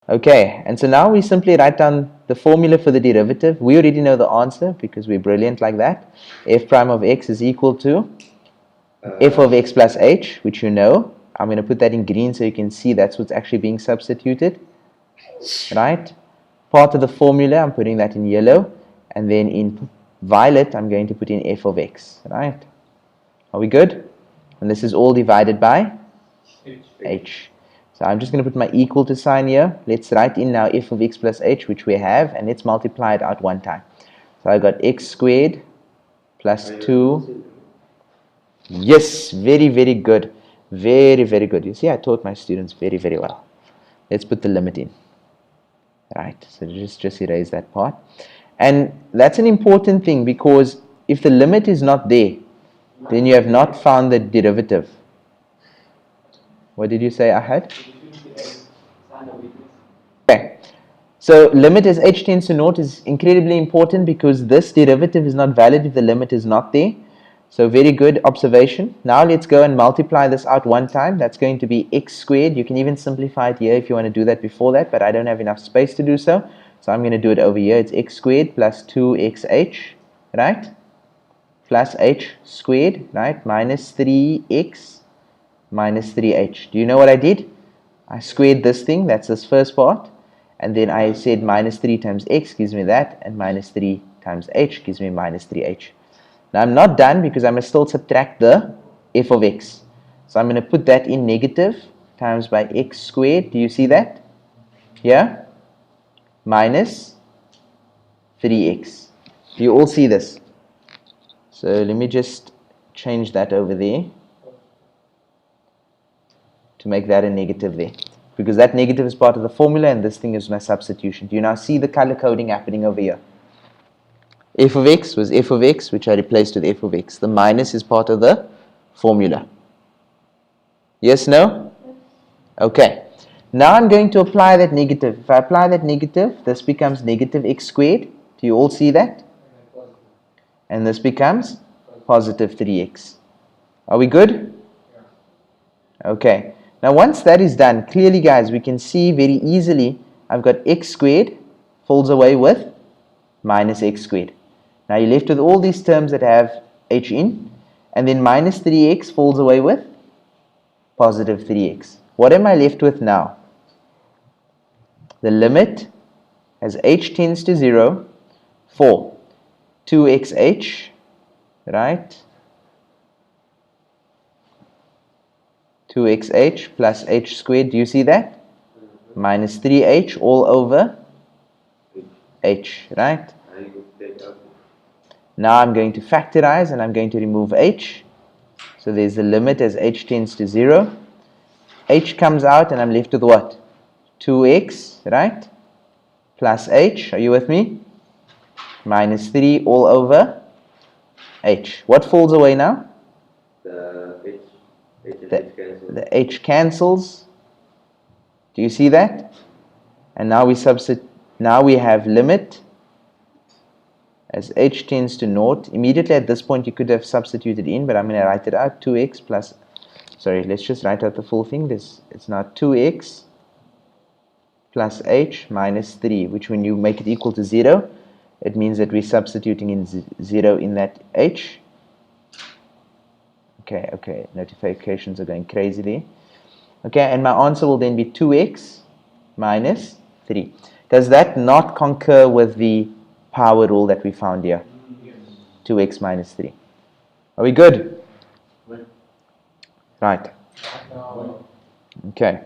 Okay, and so now we simply write down the formula for the derivative. We already know the answer because we're brilliant like that. F prime of x is equal to f of x plus h, which you know. I'm going to put that in green so you can see that's what's actually being substituted, right? Part of the formula, I'm putting that in yellow, and then in violet, I'm going to put in f of x, right? Are we good? And this is all divided by h. So I'm just going to put my equal to sign here. Let's write in now f of x plus h, which we have, and let's multiply it out one time. So I got x squared plus 2. Yes, very, very good. Very, very good. You see, I taught my students very, very well. Let's put the limit in. Right, so just erase that part. And that's an important thing, because if the limit is not there, then you have not found the derivative. What did you say, Ahad? Okay. So limit as h tends to naught is incredibly important, because this derivative is not valid if the limit is not there. So very good observation. Now let's go and multiply this out one time. That's going to be x squared. You can even simplify it here if you want to do that before that, but I don't have enough space to do so. So I'm going to do it over here. It's x squared plus 2xh, right? Plus h squared, right? Minus 3x minus 3h. Do you know what I did? I squared this thing. That's this first part. And then I said minus 3 times x gives me that, and minus 3 times h gives me minus 3h. Now I'm not done, because I must still subtract the f of x. So I'm going to put that in negative times by x squared. Do you see that? Here. Minus 3x. Do you all see this? So let me just change that over there to make that a negative there. Because that negative is part of the formula, and this thing is my substitution. Do you now see the color coding happening over here? F of x was f of x, which I replaced with f of x. The minus is part of the formula. Yes, no? Okay. Now I'm going to apply that negative. If I apply that negative, this becomes negative x squared. Do you all see that? And this becomes positive 3x. Are we good? Okay. Now once that is done, clearly guys, we can see very easily I've got x squared falls away with minus x squared. Now you're left with all these terms that have h in, and then minus 3x falls away with positive 3x. What am I left with now? The limit as h tends to 0 for 2xh, right? 2xh plus h squared, do you see that? Minus 3h all over h, right? Now I'm going to factorize, and I'm going to remove h. So there's the limit as h tends to 0. H comes out, and I'm left with what? 2x, right? Plus h, are you with me? Minus 3 all over h. What falls away now? The h. The h cancels. Do you see that? And now we have limit as h tends to naught. Immediately at this point you could have substituted in, but I'm going to write it out. 2x plus, sorry, let's just write out the full thing. It's now 2x plus h minus 3, which when you make it equal to 0, it means that we're substituting in 0 in that h. Okay, notifications are going crazy there. Okay, and my answer will then be 2x minus 3. Does that not concur with the power rule that we found here? Yes. 2x minus 3. Are we good? Right. Okay.